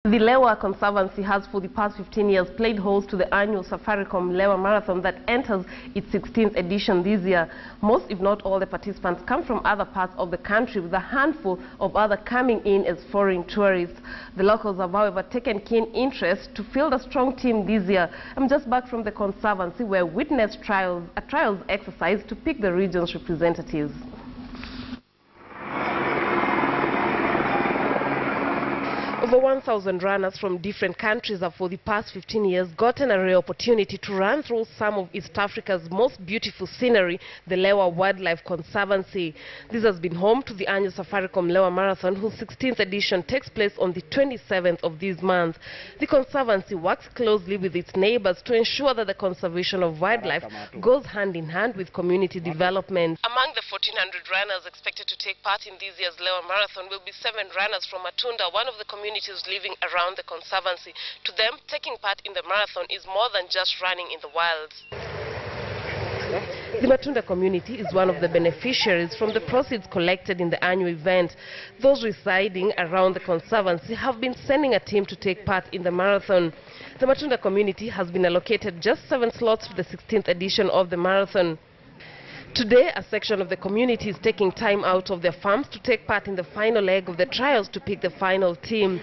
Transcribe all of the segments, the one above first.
The Lewa Conservancy has for the past 15 years played host to the annual Safaricom Lewa Marathon that enters its 16th edition this year. Most, if not all, the participants come from other parts of the country, with a handful of others coming in as foreign tourists. The locals have, however, taken keen interest to field a strong team this year. I'm just back from the Conservancy, where we witnessed a trials exercise to pick the region's representatives. Over 1,000 runners from different countries have for the past 15 years gotten a rare opportunity to run through some of East Africa's most beautiful scenery, the Lewa Wildlife Conservancy. This has been home to the annual Safaricom Lewa Marathon, whose 16th edition takes place on the 27th of this month. The Conservancy works closely with its neighbors to ensure that the conservation of wildlife goes hand in hand with community development. Among the 1,400 runners expected to take part in this year's Lewa Marathon will be 7 runners from Matunda, one of the communities living around the Conservancy. To them, taking part in the marathon is more than just running in the wilds. The Matunda community is one of the beneficiaries from the proceeds collected in the annual event. Those residing around the Conservancy have been sending a team to take part in the marathon. The Matunda community has been allocated just 7 slots for the 16th edition of the marathon. Today, a section of the community is taking time out of their farms to take part in the final leg of the trials to pick the final team.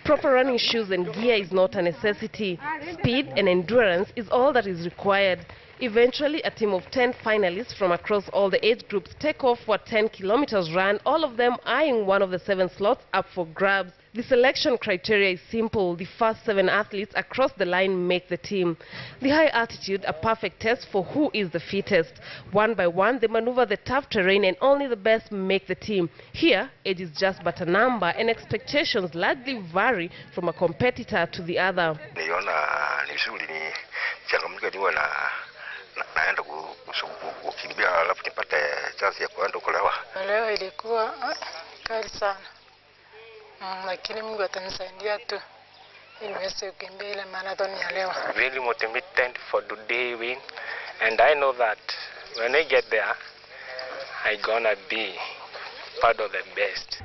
Proper running shoes and gear is not a necessity. Speed and endurance is all that is required. Eventually, a team of 10 finalists from across all the age groups take off for a 10-kilometers run, all of them eyeing one of the 7 slots up for grabs. The selection criteria is simple. The first 7 athletes across the line make the team. The high altitude, a perfect test for who is the fittest. One by one, they maneuver the tough terrain and only the best make the team. Here, age is just but a number and expectations largely vary from a competitor to the other. Leo ilikuwa kali sana, lakini Mungu atanisaidia tu ili niweze kukimbia ile marathon ya leo. Really motivated for today win, and I know that when I get there, I'm gonna be part of the best.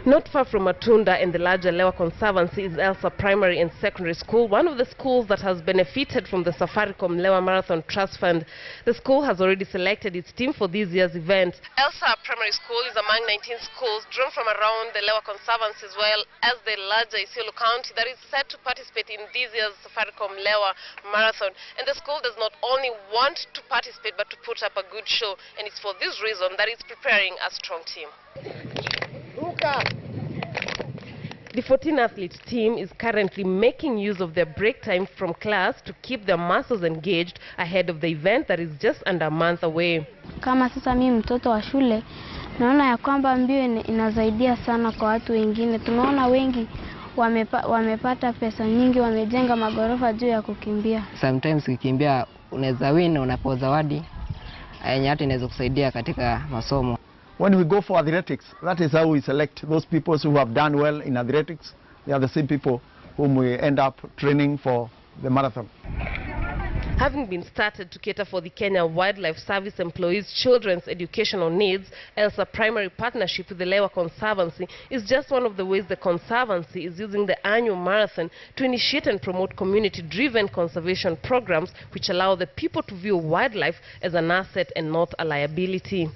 Not far from Matunda and the larger Lewa Conservancy is Elsa Primary and Secondary School, one of the schools that has benefited from the Safaricom Lewa Marathon Trust Fund. The school has already selected its team for this year's event. Elsa Primary School is among 19 schools drawn from around the Lewa Conservancy, as well as the larger Isiolo County that is set to participate in this year's Safaricom Lewa Marathon. And the school does not only want to participate but to put up a good show, and it's for this reason that it's preparing a strong team. The 14-athlete team is currently making use of their break time from class to keep their muscles engaged ahead of the event that is just under a month away. Kama sasa mimi mtoto wa shule, naona ya kwamba mbio inasaidia sana kwa watu wengine. Tunaona wengi wamepata pesa nyingi, wamejenga magorofa juu ya kukimbia. Sometimes ukikimbia unaweza win, unapewa zawadi yenye hata inaweza kusaidia katika masomo. When we go for athletics, that is how we select those people who have done well in athletics. They are the same people whom we end up training for the marathon. Having been started to cater for the Kenya Wildlife Service employees' children's educational needs, Elsa Primary partnership with the Lewa Conservancy is just one of the ways the Conservancy is using the annual marathon to initiate and promote community-driven conservation programs which allow the people to view wildlife as an asset and not a liability.